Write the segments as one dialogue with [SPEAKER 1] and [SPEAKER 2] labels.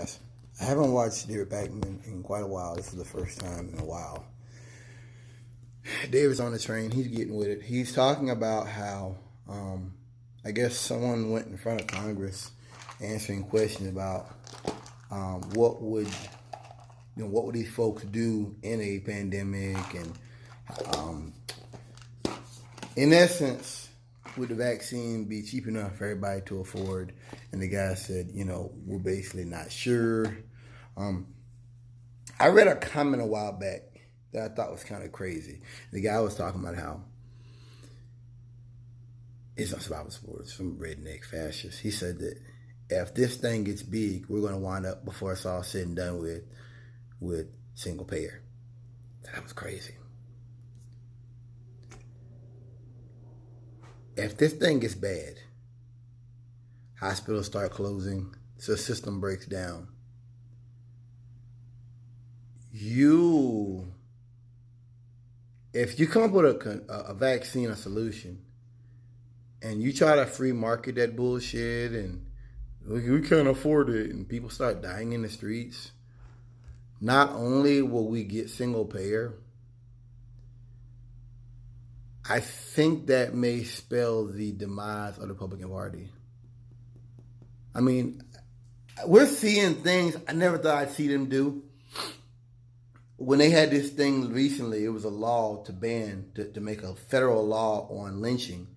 [SPEAKER 1] guys. I haven't watched David Backman in quite a while. This is the first time in a while. David's on the train. He's getting with it. He's talking about how, I guess someone went in front of Congress answering questions about what would these folks do in a pandemic, and in essence, would the vaccine be cheap enough for everybody to afford? And the guy said, we're basically not sure. I read a comment a while back that I thought was kind of crazy. The guy was talking about how it's not survival sports, some redneck fascist. He said that if this thing gets big, we're going to wind up, before it's all said and done with single payer. That was crazy. If this thing gets bad, hospitals start closing, so the system breaks down, if you come up with a vaccine, a solution, and you try to free market that bullshit, and we can't afford it, and people start dying in the streets, not only will we get single payer, I think that may spell the demise of the Republican Party. I mean, we're seeing things I never thought I'd see them do. When they had this thing recently, it was a law to ban, to make a federal law on lynching.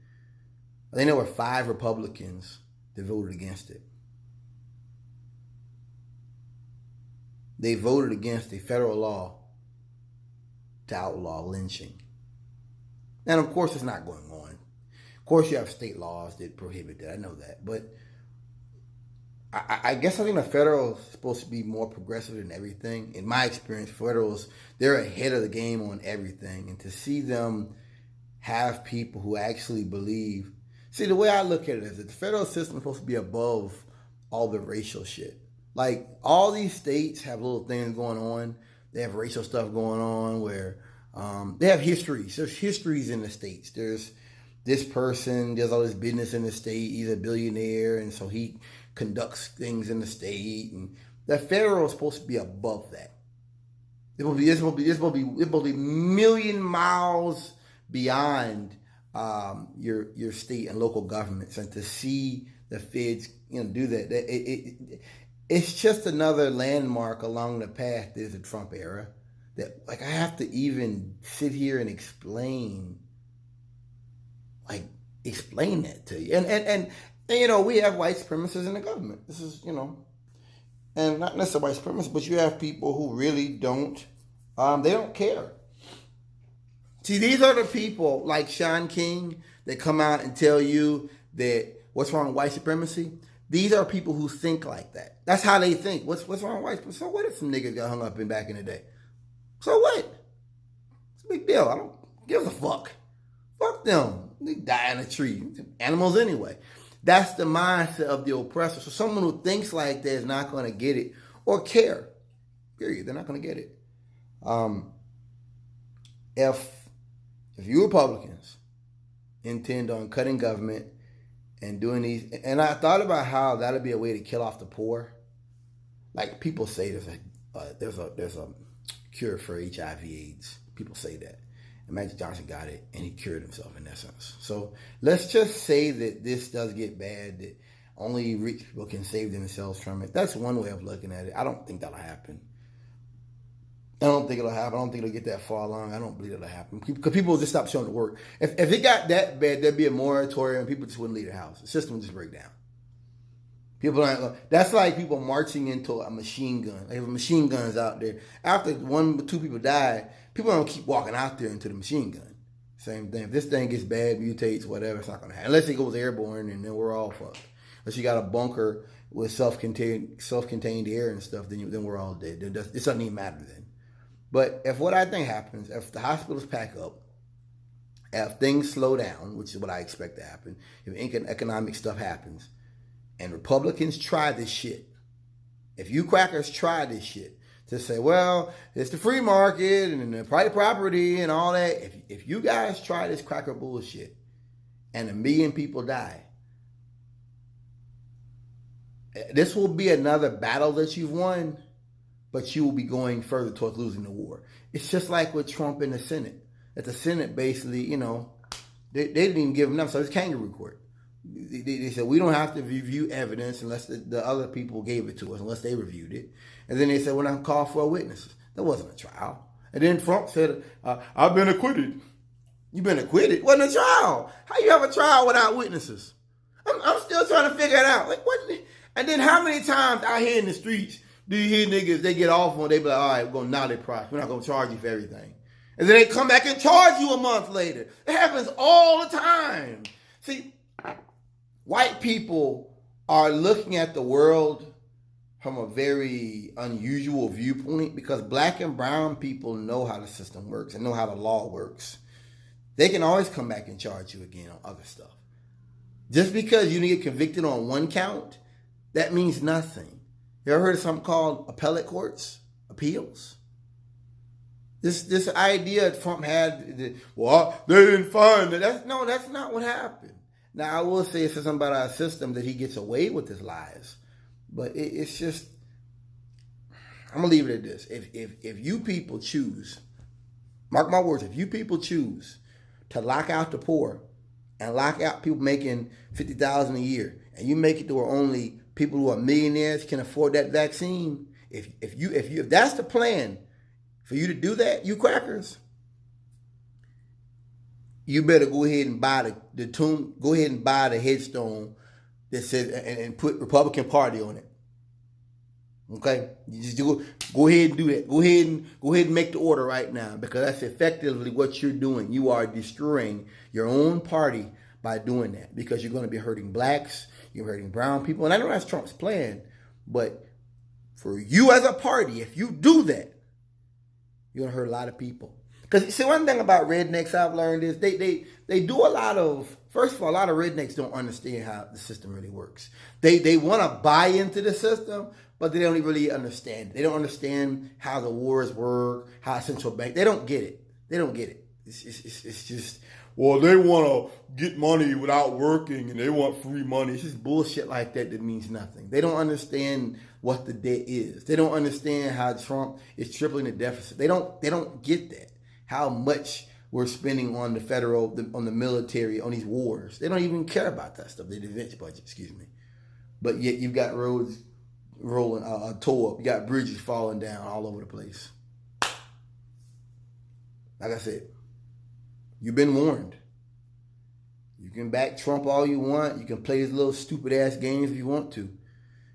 [SPEAKER 1] I think there were 5 Republicans that voted against it. They voted against a federal law to outlaw lynching. And of course, it's not going on. Of course, you have state laws that prohibit that. I know that. But I guess I think the federal is supposed to be more progressive than everything. In my experience, federals, they're ahead of the game on everything. And to see them have people who actually believe. See, the way I look at it is that the federal system is supposed to be above all the racial shit. Like, all these states have little things going on. They have racial stuff going on where they have histories. There's histories in the states. There's this person, there's all this business in the state. He's a billionaire, and so he conducts things in the state. And the federal is supposed to be above that. It will be a million miles beyond your state and local governments. And to see the feds, do that, it's just another landmark along the path. There's a Trump era. That, I have to even sit here and explain that to you. And we have white supremacists in the government. This is, and not necessarily white supremacists, but you have people who really don't, they don't care. See, these are the people like Sean King that come out and tell you that what's wrong with white supremacy. These are people who think like that. That's how they think. What's wrong with white supremacy? So what if some niggas got hung up back in the day? So what? It's a big deal. I don't give a fuck. Fuck them. They die in a tree. Animals anyway. That's the mindset of the oppressor. So someone who thinks like that is not going to get it or care. Period. They're not going to get it. If you Republicans intend on cutting government and doing these, and I thought about how that'd be a way to kill off the poor. Like, people say there's a cure for HIV/AIDS. People say that. And Magic Johnson got it, and he cured himself in essence. So let's just say that this does get bad, that only rich people can save themselves from it. That's one way of looking at it. I don't think that'll happen. I don't think it'll happen. I don't think it'll get that far along. I don't believe it'll happen. Because people will just stop showing the work. If it got that bad, there'd be a moratorium, and people just wouldn't leave the house. The system would just break down. That's like people marching into a machine gun. Like, if a machine gun is out there, after 1 or 2 people die, people don't keep walking out there into the machine gun. Same thing. If this thing gets bad, mutates, whatever, it's not going to happen. Unless it goes airborne, and then we're all fucked. Unless you got a bunker with self-contained air and stuff, then we're all dead. It doesn't even matter then. But if what I think happens, if the hospitals pack up, if things slow down, which is what I expect to happen, if economic stuff happens, and Republicans try this shit, if you crackers try this shit, to say, well, it's the free market and the private property and all that, if you guys try this cracker bullshit and 1 million people die, This will be another battle that you've won, but you will be going further towards losing the war. It's just like with Trump in the Senate. That the Senate basically, they didn't even give him enough, so it's kangaroo court. They said, we don't have to review evidence unless the other people gave it to us, unless they reviewed it. And then they said, we're not call for witnesses. That wasn't a trial. And then Trump said, I've been acquitted. You've been acquitted? Wasn't a trial. How you have a trial without witnesses? I'm still trying to figure it out. Like, what? And then how many times out here in the streets do you hear niggas, they get off on, they be like, all right, we're going to nolly price. We're not going to charge you for everything. And then they come back and charge you a month later. It happens all the time. See, white people are looking at the world from a very unusual viewpoint because black and brown people know how the system works and know how the law works. They can always come back and charge you again on other stuff. Just because you get convicted on one count, that means nothing. You ever heard of something called appellate courts? Appeals? This idea Trump had, well, they didn't find it. That's not what happened. Now, I will say it's something about our system that he gets away with his lies. But it's just, I'm going to leave it at this. If you people choose, mark my words, if you people choose to lock out the poor and lock out people making $50,000 a year, and you make it to where only people who are millionaires can afford that vaccine, if that's the plan for you to do that, you crackers, you better go ahead and buy the tomb, go ahead and buy the headstone that says and put Republican Party on it. Okay, you just go ahead and do that. Go ahead and make the order right now, because that's effectively what you're doing. You are destroying your own party by doing that, because you're going to be hurting blacks, you're hurting brown people, and I know that's Trump's plan, but for you as a party, if you do that, you're going to hurt a lot of people. Because see, one thing about rednecks I've learned is they do a lot of, first of all, a lot of rednecks don't understand how the system really works. They want to buy into the system, but they don't really understand. They don't understand how the wars work, how central bank. They don't get it. They don't get it. It's just, well, they want to get money without working and they want free money. It's just bullshit like that means nothing. They don't understand what the debt is. They don't understand how Trump is tripling the deficit. They don't get that. How much we're spending on the federal, on the military, on these wars. They don't even care about that stuff. The defense budget, excuse me. But yet you've got roads rolling, tore up. You got bridges falling down all over the place. Like I said, you've been warned. You can back Trump all you want. You can play his little stupid ass games if you want to.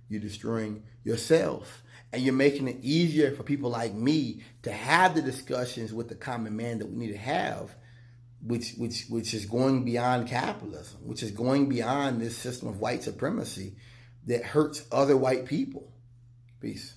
[SPEAKER 1] You're destroying yourself. And you're making it easier for people like me to have the discussions with the common man that we need to have, which is going beyond capitalism, which is going beyond this system of white supremacy that hurts other white people. Peace.